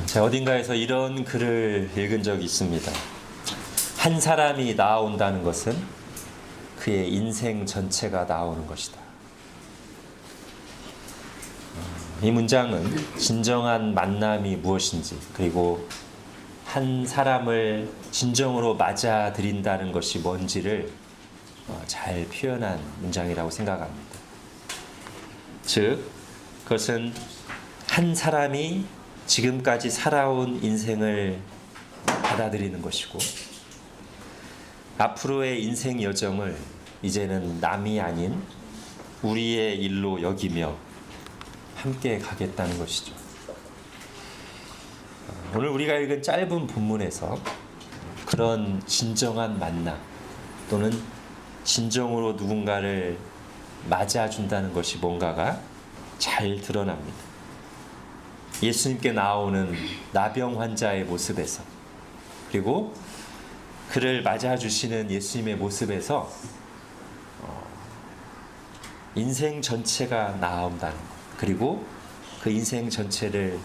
제가 어딘가에서 이런 글을 읽은 적이 있습니다. 한 사람이 나아온다는 것은 그의 인생 전체가 나오는 것이다. 이 문장은 진정한 만남이 무엇인지, 그리고 한 사람을 진정으로 맞아들인다는 것이 뭔지를 잘 표현한 문장이라고 생각합니다. 즉, 그것은 한 사람이 지금까지 살아온 인생을 받아들이는 것이고, 앞으로의 인생 여정을 이제는 남이 아닌 우리의 일로 여기며 함께 가겠다는 것이죠. 오늘 우리가 읽은 짧은 본문에서 그런 진정한 만남 또는 진정으로 누군가를 맞아준다는 것이 뭔가가 잘 드러납니다. 예수님께 나오는 나병 환자의 모습에서, 그리고 그를 맞아주시는 예수님의 모습에서 인생 전체가 나온다는 것, 그리고 그 인생 전체를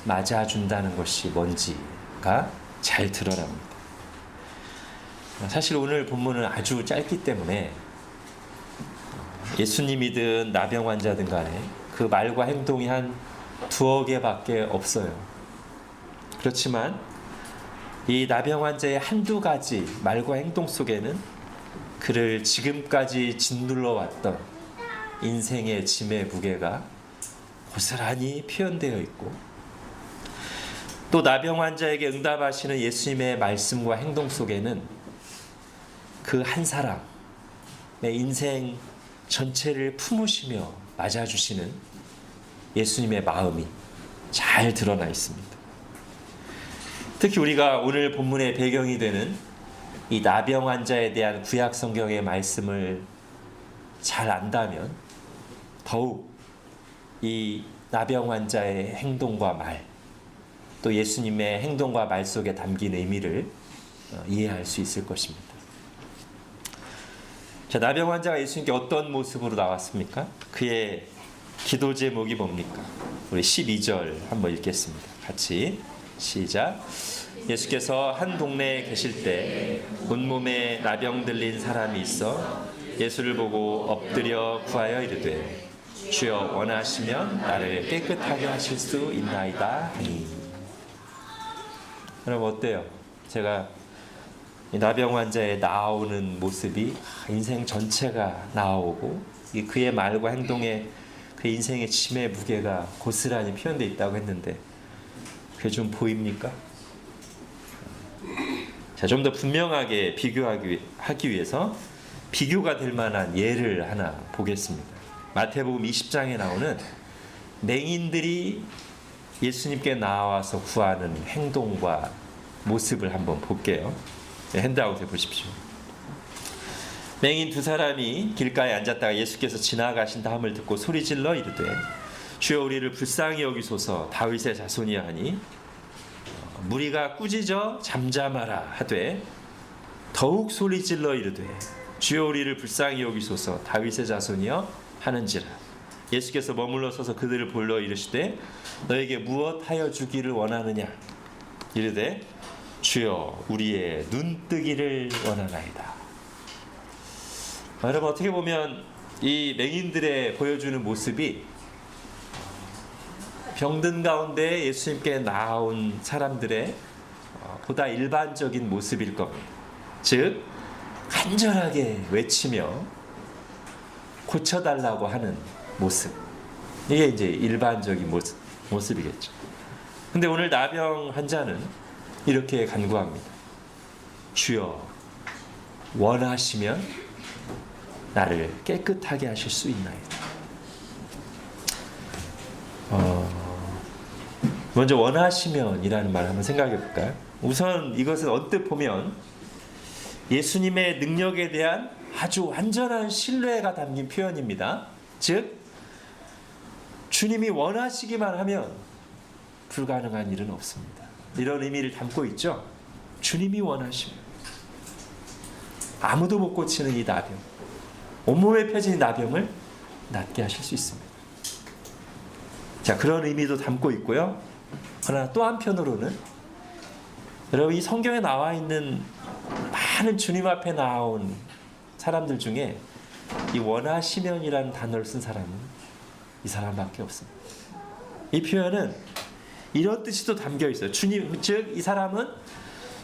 맞아준다는 것이 뭔지가 잘 드러납니다. 사실 오늘 본문은 아주 짧기 때문에 예수님이든 나병 환자든 간에 그 말과 행동이 한 두어 개밖에 없어요. 그렇지만 이 나병 환자의 한두 가지 말과 행동 속에는 그를 지금까지 짓눌러 왔던 인생의 짐의 무게가 고스란히 표현되어 있고, 또 나병 환자에게 응답하시는 예수님의 말씀과 행동 속에는 그 한 사람의 인생 전체를 품으시며 맞아주시는 예수님의 마음이 잘 드러나 있습니다. 특히 우리가 오늘 본문의 배경이 되는 이 나병 환자에 대한 구약 성경의 말씀을 잘 안다면 더욱 이 나병 환자의 행동과 말, 또 예수님의 행동과 말 속에 담긴 의미를 이해할 수 있을 것입니다. 자, 나병 환자가 예수님께 어떤 모습으로 나왔습니까? 그의 기도 제목이 뭡니까? 우리 12절 한번 읽겠습니다. 같이 시작. 예수께서 한 동네에 계실 때 온몸에 나병 들린 사람이 있어 예수를 보고 엎드려 구하여 이르되 주여 원하시면 나를 깨끗하게 하실 수 있나이다 하니. 여러분 어때요? 제가 이 나병 환자의 나오는 모습이 인생 전체가 나오고 그의 말과 행동에 그 인생의 짐의 무게가 고스란히 표현되어 있다고 했는데 그게 좀 보입니까? 자, 좀 더 분명하게 비교하기 위해서 비교가 될 만한 예를 하나 보겠습니다. 마태복음 20장에 나오는 맹인들이 예수님께 나와서 구하는 행동과 모습을 한번 볼게요. 핸드아웃에 보십시오. 맹인 두 사람이 길가에 앉았다가 예수께서 지나가신다 함을 듣고 소리질러 이르되 주여 우리를 불쌍히 여기소서 다윗의 자손이야 하니 무리가 꾸짖어 잠잠하라 하되 더욱 소리질러 이르되 주여 우리를 불쌍히 여기소서 다윗의 자손이여 하는지라. 예수께서 머물러 서서 그들을 불러 이르시되 너에게 무엇하여 주기를 원하느냐 이르되 주여 우리의 눈뜨기를 원하나이다. 여러분 어떻게 보면 이 맹인들의 보여주는 모습이 병든 가운데 예수님께 나온 사람들의 보다 일반적인 모습일 겁니다. 즉 간절하게 외치며 고쳐달라고 하는 모습, 이게 이제 일반적인 모습이겠죠. 근데 오늘 나병 환자는 이렇게 간구합니다. 주여 원하시면 나를 깨끗하게 하실 수 있나이다. 먼저 원하시면이라는 말을 한번 생각해 볼까요? 우선 이것은 언뜻 보면 예수님의 능력에 대한 아주 완전한 신뢰가 담긴 표현입니다. 즉 주님이 원하시기만 하면 불가능한 일은 없습니다. 이런 의미를 담고 있죠. 주님이 원하시면 아무도 못 고치는 이 나병, 온몸에 펴진 이 나병을 낫게 하실 수 있습니다. 자, 그런 의미도 담고 있고요. 그러나 또 한편으로는 여러분 이 성경에 나와 있는 많은 주님 앞에 나온 사람들 중에 이 원하시면이라는 단어를 쓴 사람은 이 사람밖에 없습니다. 이 표현은 이런 뜻이 또 담겨 있어요. 주님, 즉 이 사람은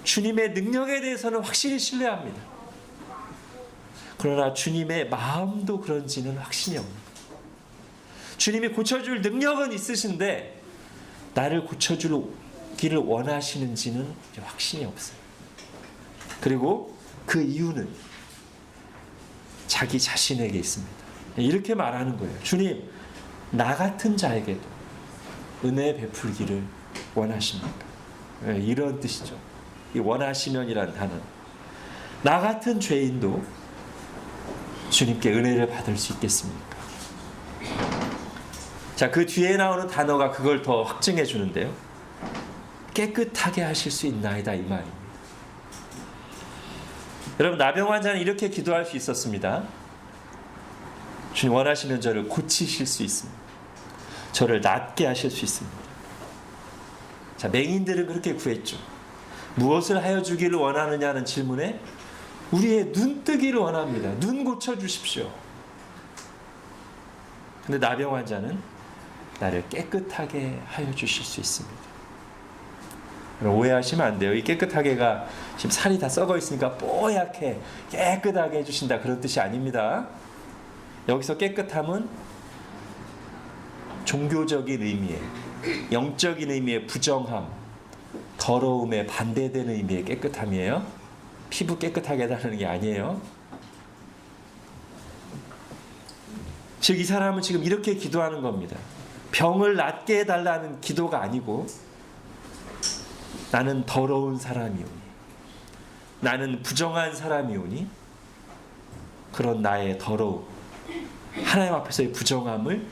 주님의 능력에 대해서는 확실히 신뢰합니다. 그러나 주님의 마음도 그런지는 확신이 없는 거예요. 주님이 고쳐줄 능력은 있으신데 나를 고쳐주기를 원하시는지는 확신이 없어요. 그리고 그 이유는 자기 자신에게 있습니다. 이렇게 말하는 거예요. 주님, 나 같은 자에게도 은혜 베풀기를 원하십니까? 이런 뜻이죠. 이 원하시면이라는 단어. 나 같은 죄인도 주님께 은혜를 받을 수 있겠습니까? 자, 그 뒤에 나오는 단어가 그걸 더 확증해 주는데요. 깨끗하게 하실 수 있나이다 이 말입니다. 여러분 나병 환자는 이렇게 기도할 수 있었습니다. 주님 원하시면 저를 고치실 수 있습니다. 저를 낫게 하실 수 있습니다. 자, 맹인들은 그렇게 구했죠. 무엇을 하여 주기를 원하느냐는 질문에 우리의 눈 뜨기를 원합니다. 눈 고쳐주십시오. 근데 나병 환자는 나를 깨끗하게 하여 주실 수 있습니다. 오해하시면 안 돼요. 이 깨끗하게가 지금 살이 다 썩어 있으니까 뽀얗게 깨끗하게 해주신다 그런 뜻이 아닙니다. 여기서 깨끗함은 종교적인 의미의, 영적인 의미의 부정함, 더러움에 반대되는 의미의 깨끗함이에요. 피부 깨끗하게 해달라는 게 아니에요. 즉 이 사람은 지금 이렇게 기도하는 겁니다. 병을 낫게 해달라는 기도가 아니고 나는 더러운 사람이오니, 나는 부정한 사람이오니 그런 나의 더러움, 하나님 앞에서의 부정함을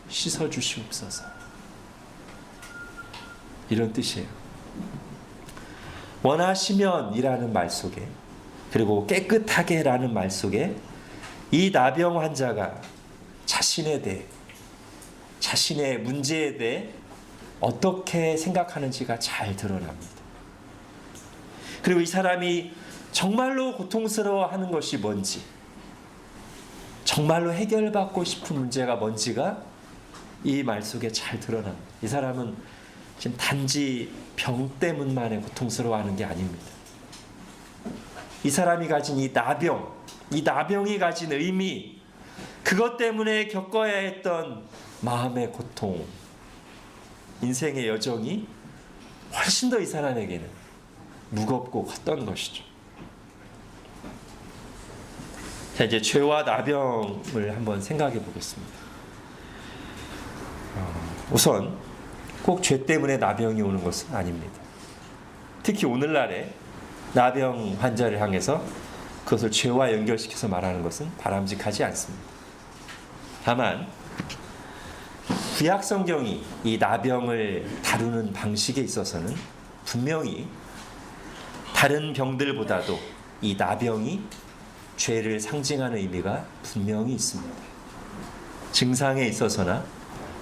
씻어주시옵소서, 이런 뜻이에요. 원하시면이라는 말 속에, 그리고 깨끗하게라는 말 속에 이 나병 환자가 자신에 대해, 자신의 문제에 대해 어떻게 생각하는지가 잘 드러납니다. 그리고 이 사람이 정말로 고통스러워하는 것이 뭔지, 정말로 해결받고 싶은 문제가 뭔지가 이 말 속에 잘 드러납니다. 이 사람은 지금 단지 병 때문만에 고통스러워하는 게 아닙니다. 이 사람이 가진 이 나병, 이 나병이 가진 의미, 그것 때문에 겪어야 했던 마음의 고통, 인생의 여정이 훨씬 더 이 사람에게는 무겁고 컸던 것이죠. 자, 이제 죄와 나병을 한번 생각해 보겠습니다. 우선 꼭 죄 때문에 나병이 오는 것은 아닙니다. 특히 오늘날에 나병 환자를 향해서 그것을 죄와 연결시켜서 말하는 것은 바람직하지 않습니다. 다만 구약 성경이 이 나병을 다루는 방식에 있어서는 분명히 다른 병들보다도 이 나병이 죄를 상징하는 의미가 분명히 있습니다. 증상에 있어서나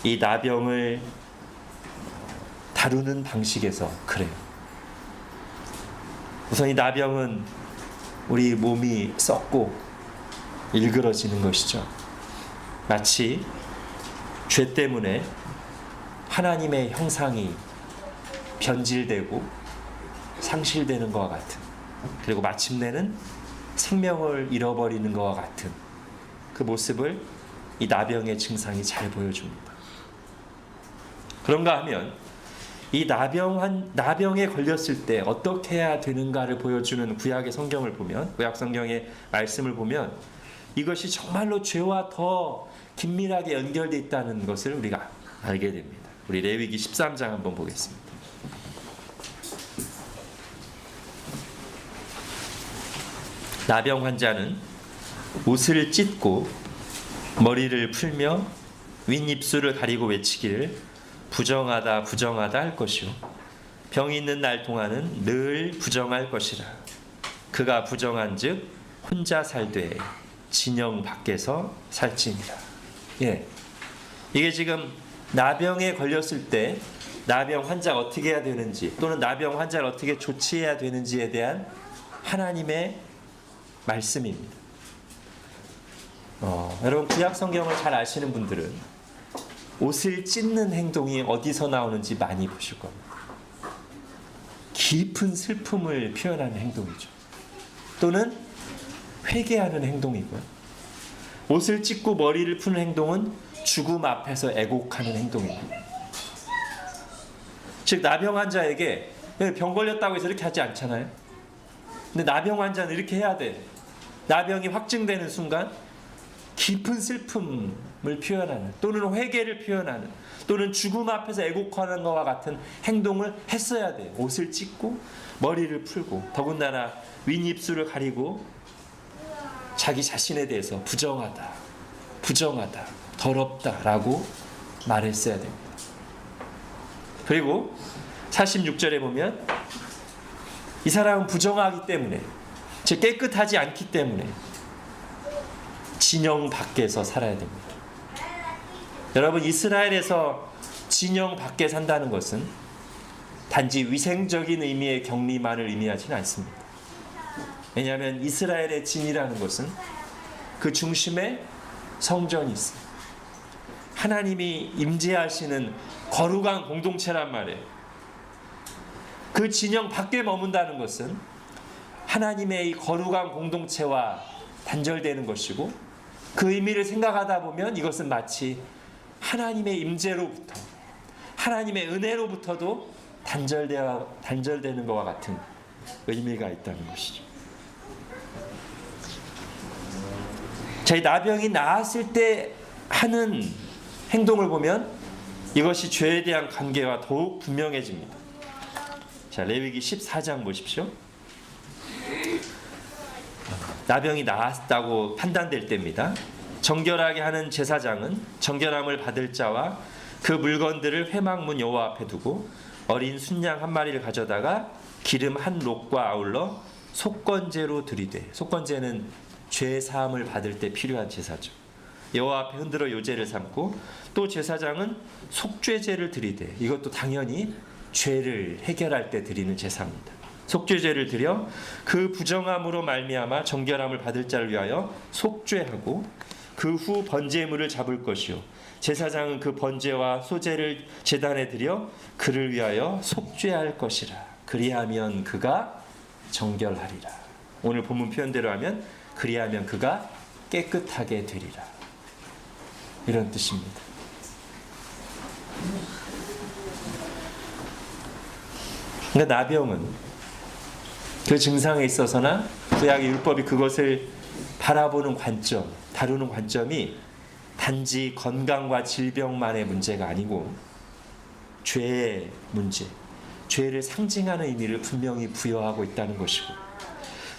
이 나병을 다루는 방식에서 그래요. 우선 이 나병은 우리 몸이 썩고 일그러지는 것이죠. 마치 죄 때문에 하나님의 형상이 변질되고 상실되는 것과 같은, 그리고 마침내는 생명을 잃어버리는 것과 같은 그 모습을 이 나병의 증상이 잘 보여줍니다. 그런가 하면 이 나병에 걸렸을 때 어떻게 해야 되는가를 보여주는 구약의 성경을 보면, 구약 성경의 말씀을 보면 이것이 정말로 죄와 더 긴밀하게 연결되어 있다는 것을 우리가 알게 됩니다. 우리 레위기 13장 한번 보겠습니다. 나병 환자는 옷을 찢고 머리를 풀며 윗입술을 가리고 외치기를 부정하다 부정하다 할 것이요 병이 있는 날 동안은 늘 부정할 것이라. 그가 부정한즉 혼자 살되 진영 밖에서 살지니라. 예, 이게 지금 나병에 걸렸을 때 나병 환자가 어떻게 해야 되는지 또는 나병 환자를 어떻게 조치해야 되는지에 대한 하나님의 말씀입니다. 여러분 구약 성경을 잘 아시는 분들은 옷을 찢는 행동이 어디서 나오는지 많이 보실 겁니다. 깊은 슬픔을 표현하는 행동이죠. 또는 회개하는 행동이고요. 옷을 찢고 머리를 푸는 행동은 죽음 앞에서 애곡하는 행동입니다. 즉 나병 환자에게 병 걸렸다고 해서 이렇게 하지 않잖아요. 근데 나병 환자는 이렇게 해야 돼. 나병이 확증되는 순간 깊은 슬픔을 표현하는 또는 회개를 표현하는 또는 죽음 앞에서 애곡하는 것과 같은 행동을 했어야 돼요. 옷을 찢고 머리를 풀고 더군다나 윗입술을 가리고 자기 자신에 대해서 부정하다, 더럽다라고 말했어야 됩니다. 그리고 46절에 보면 이 사람은 부정하기 때문에 즉 깨끗하지 않기 때문에 진영 밖에서 살아야 됩니다. 여러분 이스라엘에서 진영 밖에 산다는 것은 단지 위생적인 의미의 격리만을 의미하지는 않습니다. 왜냐하면 이스라엘의 진이라는 것은 그 중심에 성전이 있습니다. 하나님이 임재하시는 거룩한 공동체란 말이에요. 그 진영 밖에 머문다는 것은 하나님의 이 거룩한 공동체와 단절되는 것이고 그 의미를 생각하다 보면 이것은 마치 하나님의 임재로부터 하나님의 은혜로부터도 단절되는 것과 같은 의미가 있다는 것이죠. 자, 이 나병이 나았을 때 하는 행동을 보면 이것이 죄에 대한 관계와 더욱 분명해집니다. 자, 레위기 14장 보십시오. 나병이 나았다고 판단될 때입니다. 정결하게 하는 제사장은 정결함을 받을 자와 그 물건들을 회막문 여호와 앞에 두고 어린 순양 한 마리를 가져다가 기름 한 록과 아울러 속건제로 드리되, 속건제는 죄 사함을 받을 때 필요한 제사죠. 여호와 앞에 흔들어 요제를 삼고 또 제사장은 속죄제를 드리되, 이것도 당연히 죄를 해결할 때 드리는 제사입니다. 속죄제를 드려 그 부정함으로 말미암아 정결함을 받을 자를 위하여 속죄하고 그 후 번제물을 잡을 것이요 제사장은 그 번제와 소제를 제단에 드려 그를 위하여 속죄할 것이라. 그리하면 그가 정결하리라. 오늘 본문 표현대로 하면 그리하면 그가 깨끗하게 되리라. 이런 뜻입니다. 그러니까 나병은 그 증상에 있어서나 구약의 율법이 그것을 바라보는 관점, 다루는 관점이 단지 건강과 질병만의 문제가 아니고 죄의 문제, 죄를 상징하는 의미를 분명히 부여하고 있다는 것이고,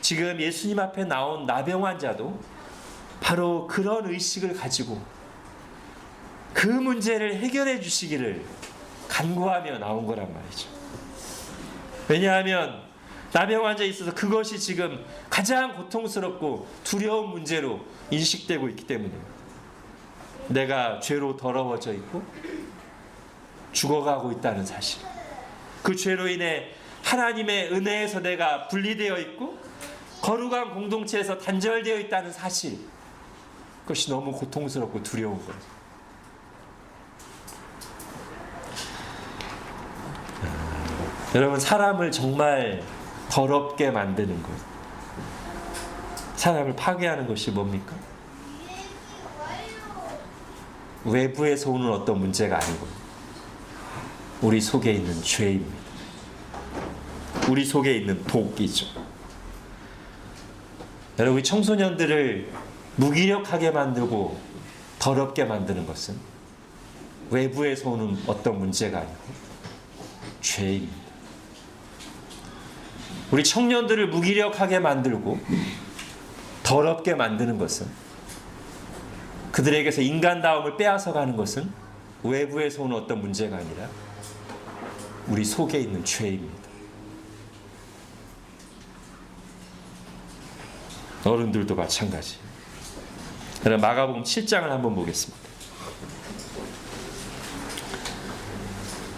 지금 예수님 앞에 나온 나병 환자도 바로 그런 의식을 가지고 그 문제를 해결해 주시기를 간구하며 나온 거란 말이죠. 왜냐하면 나병 환자에 있어서 그것이 지금 가장 고통스럽고 두려운 문제로 인식되고 있기 때문입니다. 내가 죄로 더러워져 있고 죽어가고 있다는 사실, 그 죄로 인해 하나님의 은혜에서 내가 분리되어 있고 거룩한 공동체에서 단절되어 있다는 사실, 그것이 너무 고통스럽고 두려운 거예요. 여러분, 사람을 정말 더럽게 만드는 것, 사람을 파괴하는 것이 뭡니까? 외부에서 오는 어떤 문제가 아니고 우리 속에 있는 죄입니다. 우리 속에 있는 독이죠. 여러분, 청소년들을 무기력하게 만들고 더럽게 만드는 것은 외부에서 오는 어떤 문제가 아니고 죄입니다. 우리 청년들을 무기력하게 만들고 더럽게 만드는 것은, 그들에게서 인간다움을 빼앗아가는 것은 외부에서 오는 어떤 문제가 아니라 우리 속에 있는 죄입니다. 어른들도 마찬가지. 그럼 마가복음 7장을 한번 보겠습니다.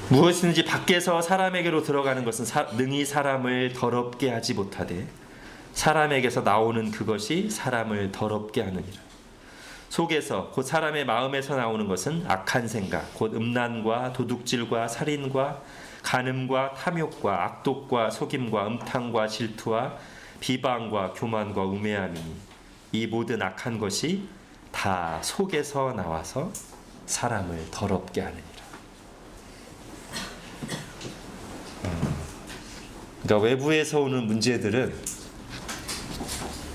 무엇이든지 밖에서 사람에게로 들어가는 것은 능히 사람을 더럽게 하지 못하되 사람에게서 나오는 그것이 사람을 더럽게 하느니라. 속에서 곧 사람의 마음에서 나오는 것은 악한 생각 곧 음란과 도둑질과 살인과 간음과 탐욕과 악독과 속임과 음탕과 질투와 비방과 교만과 우매함이니 이 모든 악한 것이 다 속에서 나와서 사람을 더럽게 하느니라. 그러니까 외부에서 오는 문제들은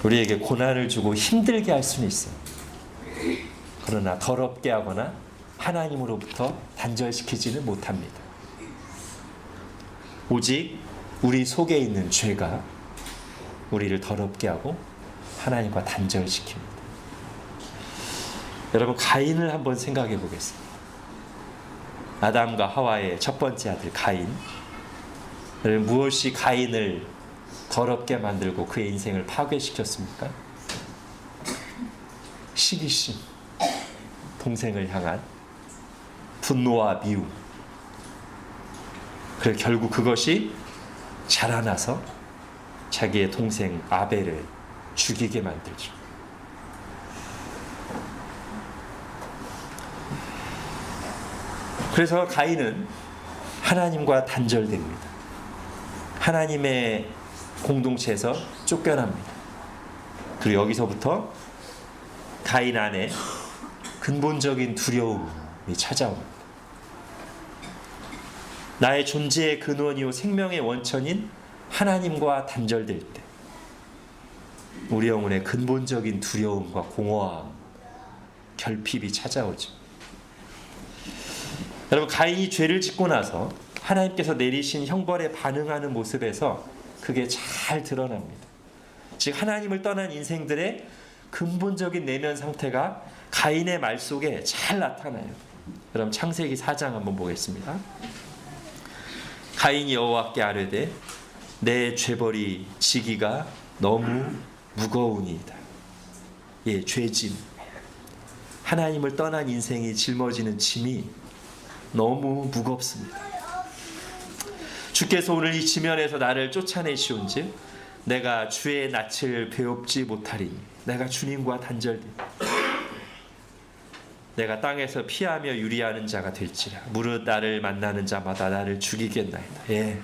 우리에게 고난을 주고 힘들게 할 수는 있어요. 그러나 더럽게 하거나 하나님으로부터 단절시키지는 못합니다. 오직 우리 속에 있는 죄가 우리를 더럽게 하고 하나님과 단절시킵니다. 여러분, 가인을 한번 생각해 보겠습니다. 아담과 하와의 첫 번째 아들 가인. 무엇이 가인을 더럽게 만들고 그의 인생을 파괴시켰습니까? 시기심, 동생을 향한 분노와 미움. 그래 결국 그것이 자라나서 자기의 동생 아벨을 죽이게 만들죠. 그래서 가인은 하나님과 단절됩니다. 하나님의 공동체에서 쫓겨납니다. 그리고 여기서부터 가인 안에 근본적인 두려움이 찾아옵니다. 나의 존재의 근원이요 생명의 원천인 하나님과 단절될 때 우리 영혼의 근본적인 두려움과 공허함, 결핍이 찾아오죠. 여러분, 가인이 죄를 짓고 나서 하나님께서 내리신 형벌에 반응하는 모습에서 그게 잘 드러납니다. 즉 하나님을 떠난 인생들의 근본적인 내면 상태가 가인의 말 속에 잘 나타나요. 여러분, 창세기 4장 한번 보겠습니다. 가인이 여호와께 아뢰되 내 죄벌이 지기가 너무 무거우니이다. 예, 죄짐. 하나님을 떠난 인생이 짊어지는 짐이 너무 무겁습니다. 주께서 오늘 이 지면에서 나를 쫓아내시온즉 내가 주의 낯을 배웁지 못하리니 내가 주님과 단절되니 내가 땅에서 피하며 유리하는 자가 될지라 무릇 나를 만나는 자마다 나를 죽이겠나이다. 예,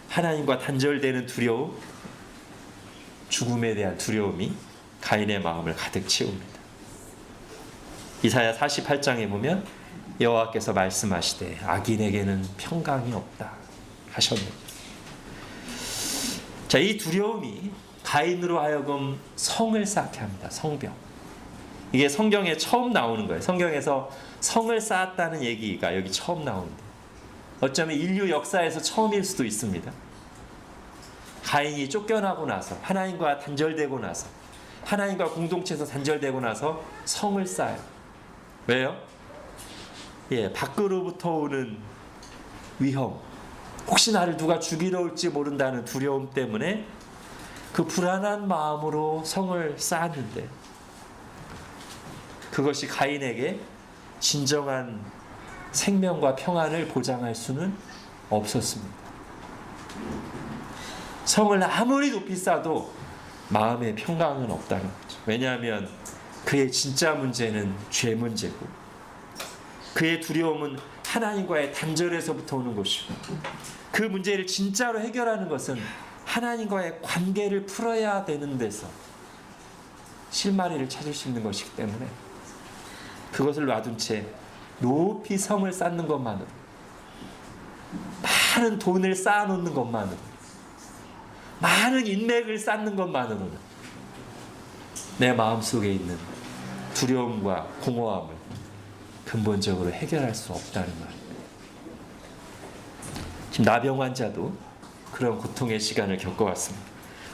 하나님과 단절되는 두려움, 죽음에 대한 두려움이 가인의 마음을 가득 채웁니다. 이사야 48장에 보면 여호와께서 말씀하시되 악인에게는 평강이 없다 하셨습니다. 자, 이 두려움이 가인으로 하여금 성을 쌓게 합니다. 성벽. 이게 성경에 처음 나오는 거예요. 성경에서 성을 쌓았다는 얘기가 여기 처음 나오는데 어쩌면 인류 역사에서 처음일 수도 있습니다. 가인이 쫓겨나고 나서 하나님과 단절되고 나서 하나님과 공동체에서 단절되고 나서 성을 쌓아요. 왜요? 예, 밖으로부터 오는 위험, 혹시 나를 누가 죽이러 올지 모른다는 두려움 때문에 그 불안한 마음으로 성을 쌓았는데 그것이 가인에게 진정한 생명과 평안을 보장할 수는 없었습니다. 성을 아무리 높이 쌓아도 마음의 평강은 없다는 거죠. 왜냐하면 그의 진짜 문제는 죄 문제고 그의 두려움은 하나님과의 단절에서부터 오는 것이고 그 문제를 진짜로 해결하는 것은 하나님과의 관계를 풀어야 되는 데서 실마리를 찾을 수 있는 것이기 때문에 그것을 놔둔 채 높이 성을 쌓는 것만으로 많은 돈을 쌓아놓는 것만으로 많은 인맥을 쌓는 것만으로는 내 마음속에 있는 두려움과 공허함을 근본적으로 해결할 수 없다는 말입니다. 지금 나병 환자도 그런 고통의 시간을 겪어왔습니다.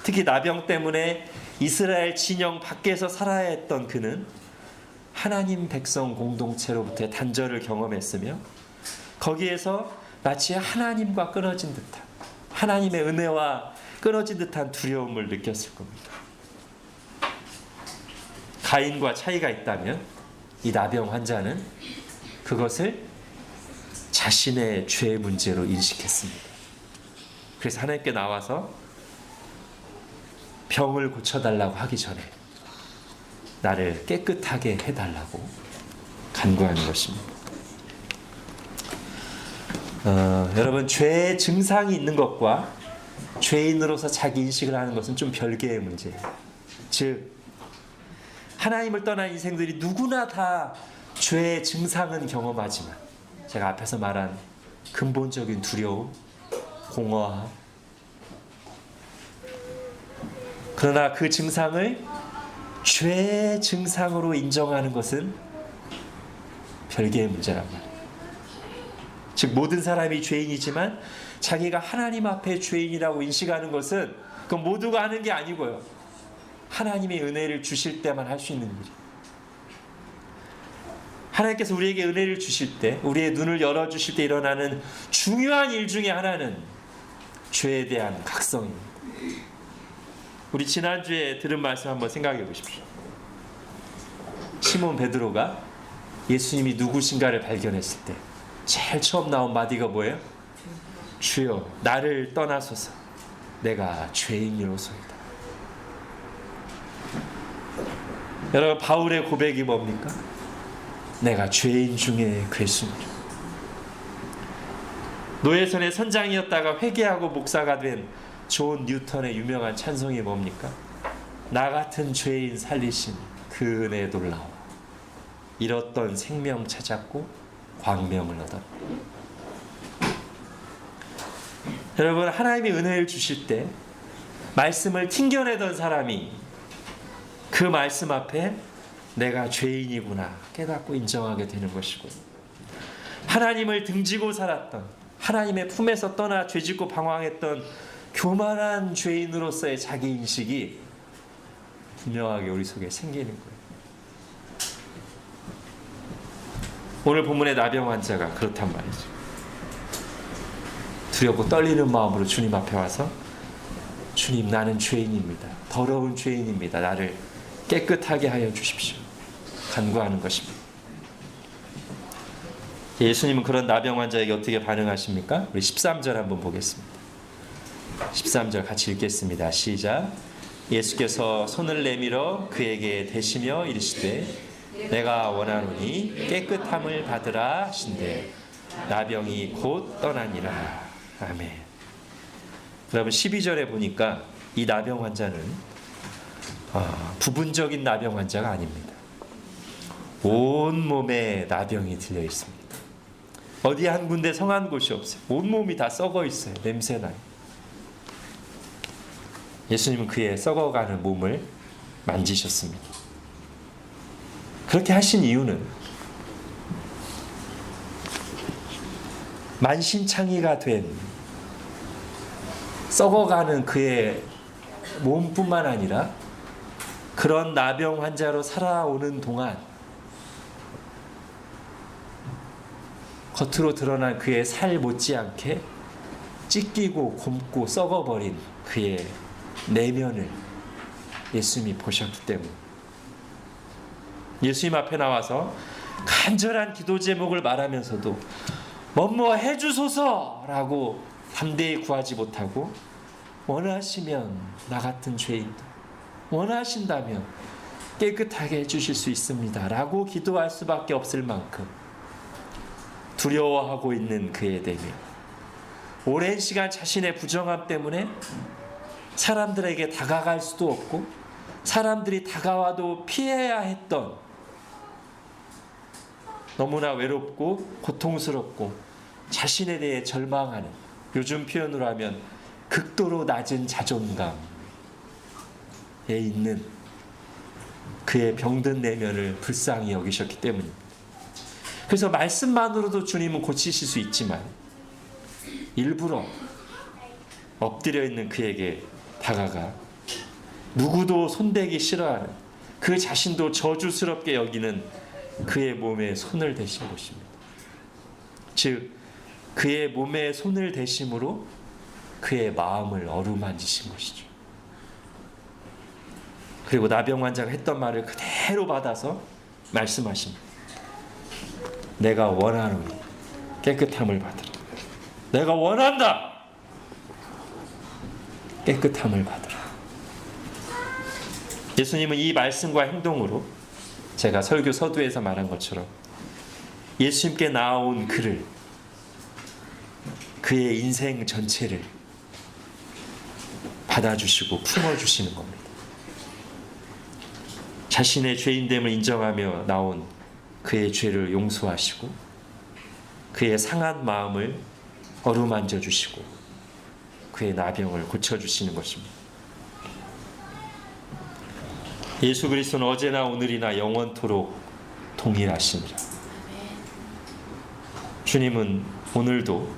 특히 나병 때문에 이스라엘 진영 밖에서 살아야 했던 그는 하나님 백성 공동체로부터의 단절을 경험했으며 거기에서 마치 하나님과 끊어진 듯한 하나님의 은혜와 끊어진 듯한 두려움을 느꼈을 겁니다. 가인과 차이가 있다면 이 나병 환자는 그것을 자신의 죄 문제로 인식했습니다. 그래서 하나님께 나와서 병을 고쳐달라고 하기 전에 나를 깨끗하게 해달라고 간구하는 것입니다. 여러분, 죄의 증상이 있는 것과 죄인으로서 자기 인식을 하는 것은 좀 별개의 문제예요. 즉, 하나님을 떠난 인생들이 누구나 다 죄의 증상은 경험하지만 제가 앞에서 말한 근본적인 두려움, 공허함, 그러나 그 증상을 죄의 증상으로 인정하는 것은 별개의 문제란 말이에요. 즉, 모든 사람이 죄인이지만 자기가 하나님 앞에 죄인이라고 인식하는 것은 그건 모두가 하는 게 아니고요, 하나님의 은혜를 주실 때만 할 수 있는 일이에요. 하나님께서 우리에게 은혜를 주실 때, 우리의 눈을 열어주실 때 일어나는 중요한 일 중에 하나는 죄에 대한 각성입니다. 우리 지난주에 들은 말씀 한번 생각해 보십시오. 시몬 베드로가 예수님이 누구신가를 발견했을 때 제일 처음 나온 마디가 뭐예요? 주여, 나를 떠나소서, 내가 죄인이로소이다. 여러분, 바울의 고백이 뭡니까? 내가 죄인 중에 괴수니라. 노예선의 선장이었다가 회개하고 목사가 된 존 뉴턴의 유명한 찬송이 뭡니까? 나 같은 죄인 살리신 그 은혜 놀라워, 잃었던 생명 찾았고 광명을 얻었다. 여러분, 하나님이 은혜를 주실 때 말씀을 튕겨내던 사람이 그 말씀 앞에 내가 죄인이구나 깨닫고 인정하게 되는 것이고, 하나님을 등지고 살았던, 하나님의 품에서 떠나 죄짓고 방황했던 교만한 죄인으로서의 자기 인식이 분명하게 우리 속에 생기는 거예요. 오늘 본문의 나병 환자가 그렇단 말이죠. 두렵고 떨리는 마음으로 주님 앞에 와서, 주님, 나는 죄인입니다. 더러운 죄인입니다. 나를 깨끗하게 하여 주십시오. 간구하는 것입니다. 예수님은 그런 나병 환자에게 어떻게 반응하십니까? 우리 13절 한번 보겠습니다. 13절 같이 읽겠습니다. 시작. 예수께서 손을 내밀어 그에게 대시며 이르시되 내가 원하노니 깨끗함을 받으라 하신대 나병이 곧 떠나니라. 아멘. 여러분, 12절에 보니까 이 나병 환자는 부분적인 나병 환자가 아닙니다. 온 몸에 나병이 들려 있습니다. 어디 한 군데 성한 곳이 없어요. 온 몸이 다 썩어 있어요. 냄새나요. 예수님은 그의 썩어가는 몸을 만지셨습니다. 그렇게 하신 이유는 만신창이가 된 썩어가는 그의 몸뿐만 아니라 그런 나병 환자로 살아오는 동안 겉으로 드러난 그의 살 못지않게 찢기고 곪고 썩어버린 그의 내면을 예수님이 보셨기 때문에 예수님 앞에 나와서 간절한 기도 제목을 말하면서도 뭐뭐 해주소서라고 담대히 구하지 못하고, 원하시면 나 같은 죄인도 원하신다면 깨끗하게 해주실 수 있습니다 라고 기도할 수밖에 없을 만큼 두려워하고 있는 그의 내면, 오랜 시간 자신의 부정함 때문에 사람들에게 다가갈 수도 없고 사람들이 다가와도 피해야 했던, 너무나 외롭고 고통스럽고 자신에 대해 절망하는, 요즘 표현으로 하면 극도로 낮은 자존감에 있는 그의 병든 내면을 불쌍히 여기셨기 때문입니다. 그래서 말씀만으로도 주님은 고치실 수 있지만 일부러 엎드려 있는 그에게 다가가 누구도 손대기 싫어하는, 그 자신도 저주스럽게 여기는 그의 몸에 손을 대신 것입니다. 즉, 그의 몸에 손을 대심으로 그의 마음을 어루만지신 것이죠. 그리고 나병 환자가 했던 말을 그대로 받아서 말씀하십니다. 내가 원하노니 깨끗함을 받으라. 내가 원한다. 깨끗함을 받으라. 예수님은 이 말씀과 행동으로 제가 설교 서두에서 말한 것처럼 예수님께 나아온 그를, 그의 인생 전체를 받아주시고 품어주시는 겁니다. 자신의 죄인됨을 인정하며 나온 그의 죄를 용서하시고 그의 상한 마음을 어루만져 주시고 그의 나병을 고쳐주시는 것입니다. 예수 그리스도는 어제나 오늘이나 영원토록 동일하시니라. 주님은 오늘도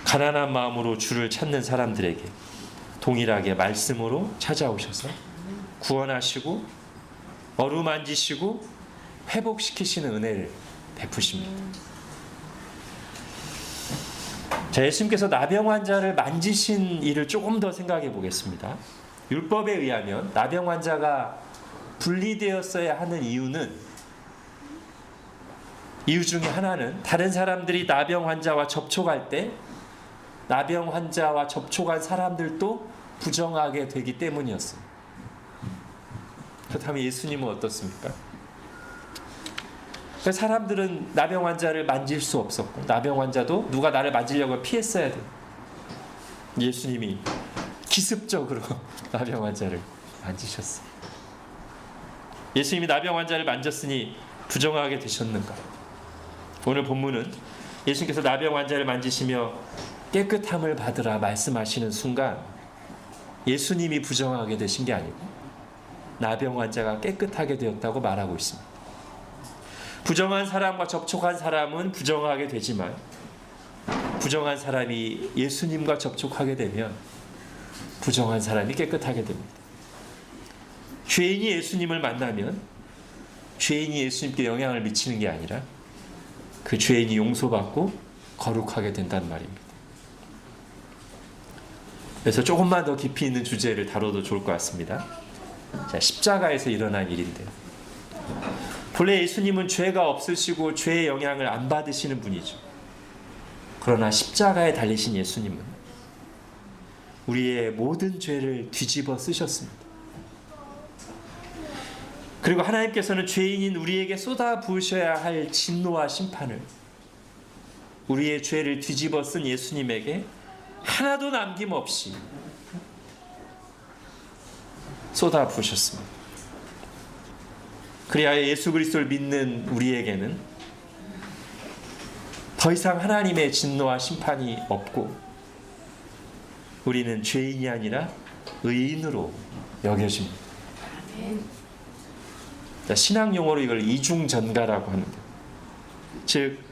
가난한 마음으로 주를 찾는 사람들에게 동일하게 말씀으로 찾아오셔서 구원하시고 어루만지시고 회복시키시는 은혜를 베푸십니다. 자, 예수님께서 나병 환자를 만지신 일을 조금 더 생각해 보겠습니다. 율법에 의하면 나병 환자가 분리되었어야 하는 이유 중에 하나는 다른 사람들이 나병 환자와 접촉할 때 나병 환자와 접촉한 사람들도 부정하게 되기 때문이었어요. 그렇다면 예수님은 어떻습니까? 사람들은 나병 환자를 만질 수 없었고 나병 환자도 누가 나를 만지려고 피했어야 돼요. 예수님이 기습적으로 나병 환자를 만지셨어요. 예수님이 나병 환자를 만졌으니 부정하게 되셨는가? 오늘 본문은 예수님께서 나병 환자를 만지시며 깨끗함을 받으라 말씀하시는 순간 예수님이 부정하게 되신 게 아니고 나병 환자가 깨끗하게 되었다고 말하고 있습니다. 부정한 사람과 접촉한 사람은 부정하게 되지만 부정한 사람이 예수님과 접촉하게 되면 부정한 사람이 깨끗하게 됩니다. 죄인이 예수님을 만나면 죄인이 예수님께 영향을 미치는 게 아니라 그 죄인이 용서받고 거룩하게 된다는 말입니다. 그래서 조금만 더 깊이 있는 주제를 다뤄도 좋을 것 같습니다. 자, 십자가에서 일어난 일인데요. 본래 예수님은 죄가 없으시고 죄의 영향을 안 받으시는 분이죠. 그러나 십자가에 달리신 예수님은 우리의 모든 죄를 뒤집어 쓰셨습니다. 그리고 하나님께서는 죄인인 우리에게 쏟아 부으셔야 할 진노와 심판을 우리의 죄를 뒤집어 쓴 예수님에게 하나도 남김없이 쏟아 부으셨습니다. 그래야 예수 그리스도를 믿는 우리에게는 더 이상 하나님의 진노와 심판이 없고 우리는 죄인이 아니라 의인으로 여겨집니다. 신학 용어로 이걸 이중전가라고 하는데, 즉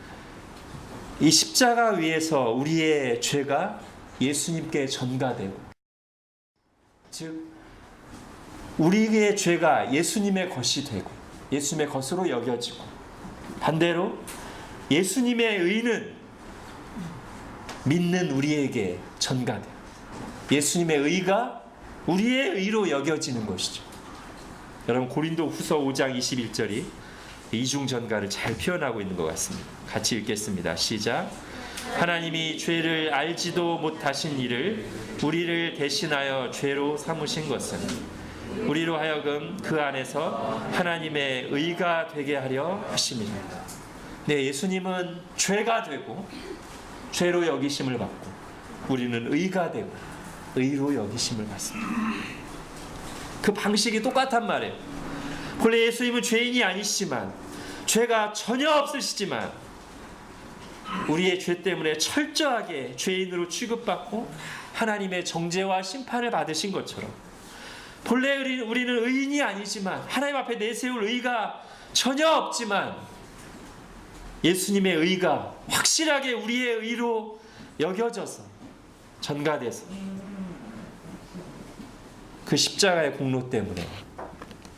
이 십자가 위에서 우리의 죄가 예수님께 전가되고, 즉 우리의 죄가 예수님의 것이 되고 예수님의 것으로 여겨지고, 반대로 예수님의 의는 믿는 우리에게 전가돼요. 예수님의 의가 우리의 의로 여겨지는 것이죠. 여러분, 고린도 후서 5장 21절이 이중전가를 잘 표현하고 있는 것 같습니다. 같이 읽겠습니다. 시작. 하나님이 죄를 알지도 못하신 이를 우리를 대신하여 죄로 삼으신 것은 우리로 하여금 그 안에서 하나님의 의가 되게 하려 하심이라. 네, 예수님은 죄가 되고 죄로 여기심을 받고 우리는 의가 되고 의로 여기심을 받습니다. 그 방식이 똑같단 말이에요. 본래 예수님은 죄인이 아니시지만, 죄가 전혀 없으시지만 우리의 죄 때문에 철저하게 죄인으로 취급받고 하나님의 정죄와 심판을 받으신 것처럼, 본래 우리는 의인이 아니지만 하나님 앞에 내세울 의가 전혀 없지만 예수님의 의가 확실하게 우리의 의로 여겨져서 전가돼서 그 십자가의 공로 때문에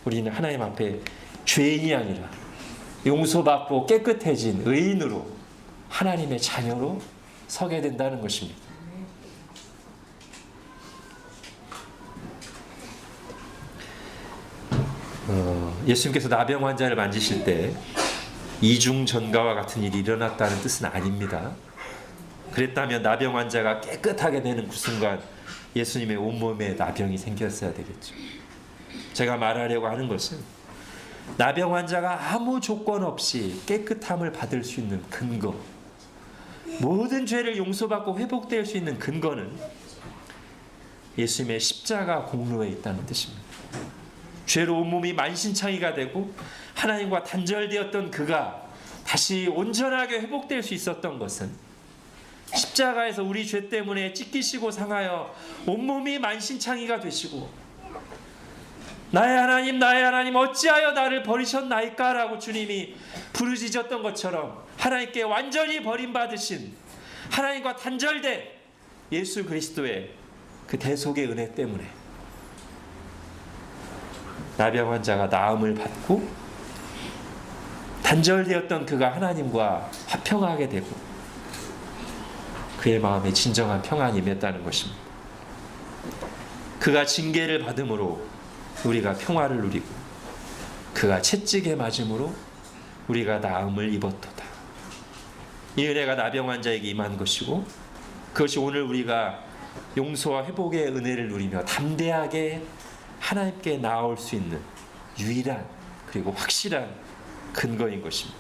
우리는 하나님 앞에 죄인이 아니라 용서받고 깨끗해진 의인으로 하나님의 자녀로 서게 된다는 것입니다. 예수님께서 나병 환자를 만지실 때 이중전가와 같은 일이 일어났다는 뜻은 아닙니다. 그랬다면 나병 환자가 깨끗하게 되는 그 순간 예수님의 온몸에 나병이 생겼어야 되겠죠. 제가 말하려고 하는 것은 나병 환자가 아무 조건 없이 깨끗함을 받을 수 있는 근거, 모든 죄를 용서받고 회복될 수 있는 근거는 예수님의 십자가 공로에 있다는 뜻입니다. 죄로 온몸이 만신창이가 되고 하나님과 단절되었던 그가 다시 온전하게 회복될 수 있었던 것은 십자가에서 우리 죄 때문에 찢기시고 상하여 온몸이 만신창이가 되시고 나의 하나님 어찌하여 나를 버리셨나이까 라고 주님이 부르짖었던 것처럼 하나님께 완전히 버림받으신 하나님과 단절된 예수 그리스도의 그 대속의 은혜 때문에 나병 환자가 나음을 받고 단절되었던 그가 하나님과 화평하게 되고 그의 마음에 진정한 평안이 임했다는 것입니다. 그가 징계를 받음으로 우리가 평화를 누리고 그가 채찍에 맞음으로 우리가 나음을 입었도다. 이 은혜가 나병 환자에게 임한 것이고 그것이 오늘 우리가 용서와 회복의 은혜를 누리며 담대하게 하나님께 나아올 수 있는 유일한 그리고 확실한 근거인 것입니다.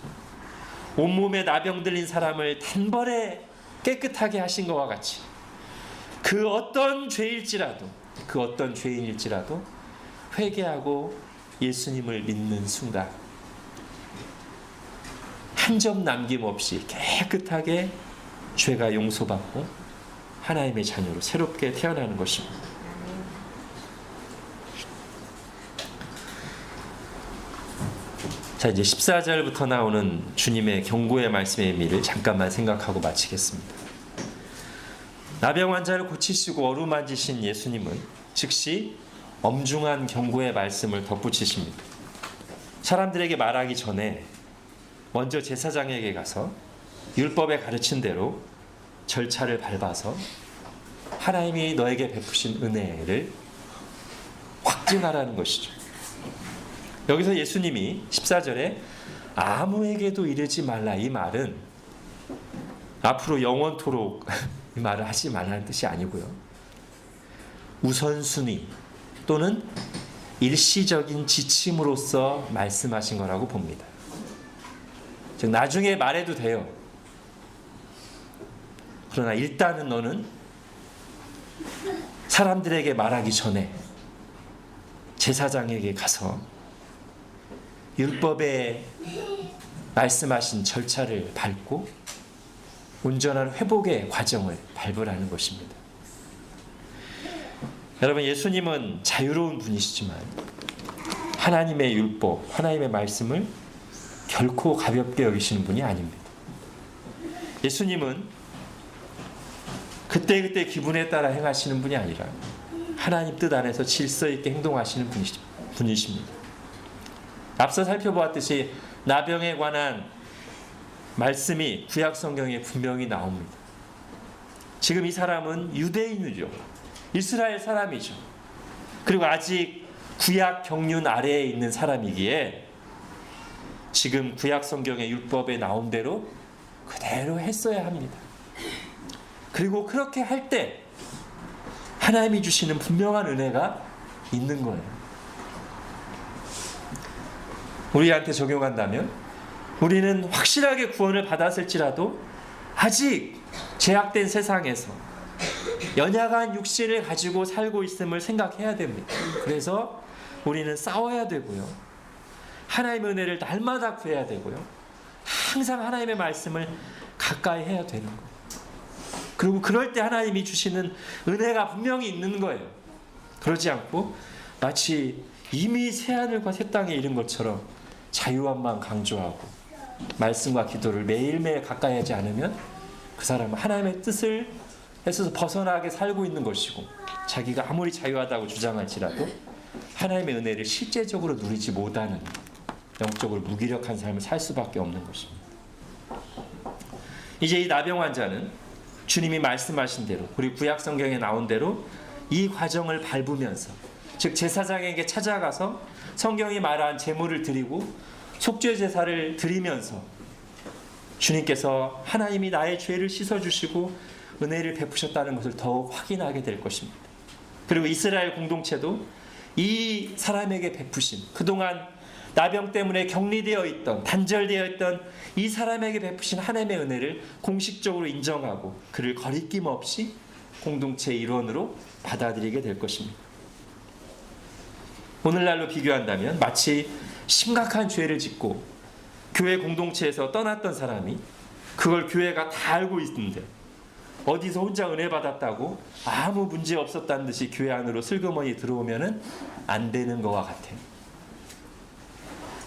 온몸에 나병 들린 사람을 단번에 깨끗하게 하신 것과 같이 그 어떤 죄일지라도 그 어떤 죄인일지라도 회개하고 예수님을 믿는 순간 한 점 남김없이 깨끗하게 죄가 용서받고 하나님의 자녀로 새롭게 태어나는 것입니다. 자, 이제 14절부터 나오는 주님의 경고의 말씀의 의미를 잠깐만 생각하고 마치겠습니다. 나병 환자를 고치시고 어루만지신 예수님은 즉시 엄중한 경고의 말씀을 덧붙이십니다. 사람들에게 말하기 전에 먼저 제사장에게 가서 율법에 가르친 대로 절차를 밟아서 하나님이 너에게 베푸신 은혜를 확증하라는 것이죠. 여기서 예수님이 14절에 아무에게도 이르지 말라 이 말은 앞으로 영원토록 이 말을 하지 말라는 뜻이 아니고요. 우선순위 또는 일시적인 지침으로서 말씀하신 거라고 봅니다. 즉 나중에 말해도 돼요. 그러나 일단은 너는 사람들에게 말하기 전에 제사장에게 가서 율법에 말씀하신 절차를 밟고 온전한 회복의 과정을 밟으라는 것입니다. 여러분, 예수님은 자유로운 분이시지만 하나님의 율법, 하나님의 말씀을 결코 가볍게 여기시는 분이 아닙니다. 예수님은 그때그때 기분에 따라 행하시는 분이 아니라 하나님 뜻 안에서 질서 있게 행동하시는 분이십니다. 앞서 살펴보았듯이 나병에 관한 말씀이 구약 성경에 분명히 나옵니다. 지금 이 사람은 유대인이죠. 이스라엘 사람이죠. 그리고 아직 구약 경륜 아래에 있는 사람이기에 지금 구약 성경의 율법에 나온 대로 그대로 했어야 합니다. 그리고 그렇게 할 때 하나님이 주시는 분명한 은혜가 있는 거예요. 우리한테 적용한다면 우리는 확실하게 구원을 받았을지라도 아직 죄악된 세상에서 연약한 육신을 가지고 살고 있음을 생각해야 됩니다. 그래서 우리는 싸워야 되고요. 하나님의 은혜를 날마다 구해야 되고요. 항상 하나님의 말씀을 가까이 해야 되는 거예요. 그리고 그럴 때 하나님이 주시는 은혜가 분명히 있는 거예요. 그러지 않고 마치 이미 새하늘과 새 땅에 이른 것처럼 자유함만 강조하고 말씀과 기도를 매일매일 가까이 하지 않으면 그 사람은 하나님의 뜻을 에서 벗어나게 살고 있는 것이고 자기가 아무리 자유하다고 주장할지라도 하나님의 은혜를 실제적으로 누리지 못하는 영적으로 무기력한 삶을 살 수밖에 없는 것입니다. 이제 이 나병 환자는 주님이 말씀하신 대로 그리고 구약 성경에 나온 대로 이 과정을 밟으면서 즉 제사장에게 찾아가서 성경이 말한 제물을 드리고 속죄 제사를 드리면서 주님께서 하나님이 나의 죄를 씻어주시고 은혜를 베푸셨다는 것을 더욱 확인하게 될 것입니다. 그리고 이스라엘 공동체도 이 사람에게 베푸신, 그동안 나병 때문에 격리되어 있던, 단절되어 있던 이 사람에게 베푸신 하나님의 은혜를 공식적으로 인정하고 그를 거리낌 없이 공동체의 일원으로 받아들이게 될 것입니다. 오늘날로 비교한다면 마치 심각한 죄를 짓고 교회 공동체에서 떠났던 사람이 그걸 교회가 다 알고 있는데 어디서 혼자 은혜 받았다고 아무 문제 없었다는 듯이 교회 안으로 슬그머니 들어오면은 안 되는 것과 같아요.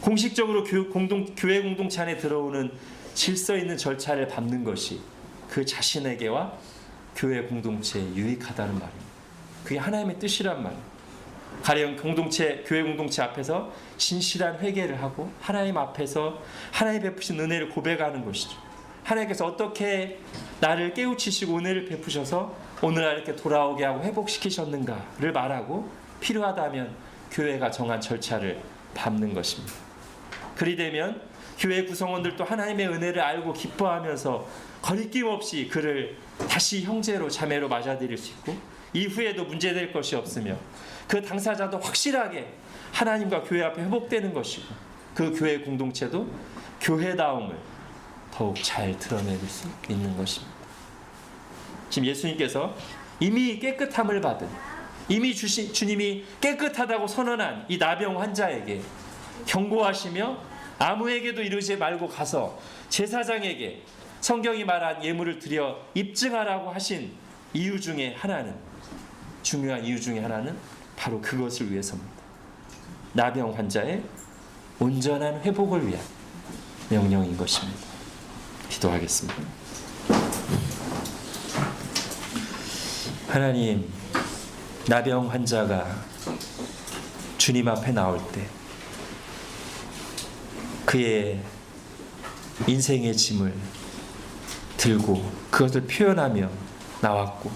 공식적으로 교회 공동체 안에 들어오는 질서 있는 절차를 밟는 것이 그 자신에게와 교회 공동체에 유익하다는 말입니다. 그게 하나님의 뜻이란 말이에요. 가령 교회 공동체 앞에서 진실한 회개를 하고 하나님 앞에서 하나님 베푸신 은혜를 고백하는 것이죠. 하나님께서 어떻게 나를 깨우치시고 은혜를 베푸셔서 오늘날 이렇게 돌아오게 하고 회복시키셨는가를 말하고 필요하다면 교회가 정한 절차를 밟는 것입니다. 그리 되면 교회 구성원들도 하나님의 은혜를 알고 기뻐하면서 거리낌 없이 그를 다시 형제로 자매로 맞아들일 수 있고 이후에도 문제될 것이 없으며 그 당사자도 확실하게 하나님과 교회 앞에 회복되는 것이고 그 교회 공동체도 교회다움을 더욱 잘 드러낼 수 있는 것입니다. 지금 예수님께서 이미 깨끗함을 받은, 이미 주님이 깨끗하다고 선언한 이 나병 환자에게 경고하시며 아무에게도 이르지 말고 가서 제사장에게 성경이 말한 예물을 드려 입증하라고 하신 이유 중에 하나는, 중요한 이유 중에 하나는 바로 그것을 위해서입니다. 나병 환자의 온전한 회복을 위한 명령인 것입니다. 기도하겠습니다. 하나님, 나병 환자가 주님 앞에 나올 때 그의 인생의 짐을 들고 그것을 표현하며 나왔고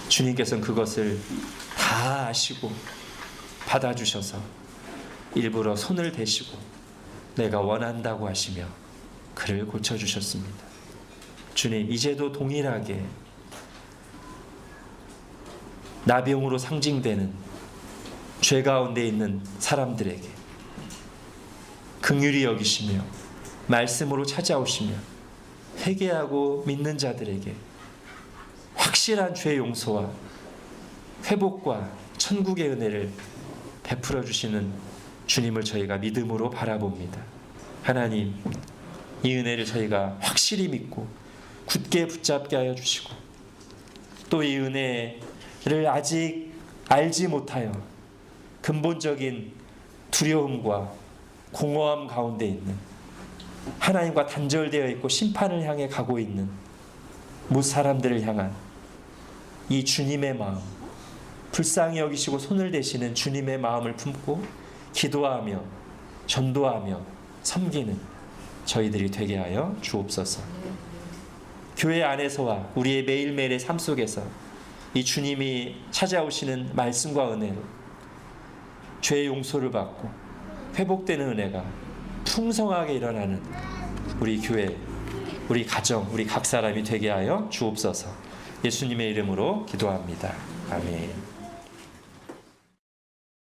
주님께서는 그것을 다 아시고 받아주셔서 일부러 손을 대시고 내가 원한다고 하시며 그를 고쳐주셨습니다. 주님, 이제도 동일하게 나병으로 상징되는 죄 가운데 있는 사람들에게 긍휼히 여기시며 말씀으로 찾아오시며 회개하고 믿는 자들에게 확실한 죄 용서와 회복과 천국의 은혜를 베풀어 주시는 주님을 저희가 믿음으로 바라봅니다. 하나님, 이 은혜를 저희가 확실히 믿고 굳게 붙잡게 하여 주시고 또 이 은혜를 아직 알지 못하여 근본적인 두려움과 공허함 가운데 있는, 하나님과 단절되어 있고 심판을 향해 가고 있는 못 사람들을 향한 이 주님의 마음, 불쌍히 여기시고 손을 대시는 주님의 마음을 품고 기도하며 전도하며 섬기는 저희들이 되게 하여 주옵소서. 교회 안에서와 우리의 매일매일의 삶 속에서 이 주님이 찾아오시는 말씀과 은혜로 죄의 용서를 받고 회복되는 은혜가 풍성하게 일어나는 우리 교회, 우리 가정, 우리 각 사람이 되게 하여 주옵소서. 예수님의 이름으로 기도합니다. 아멘.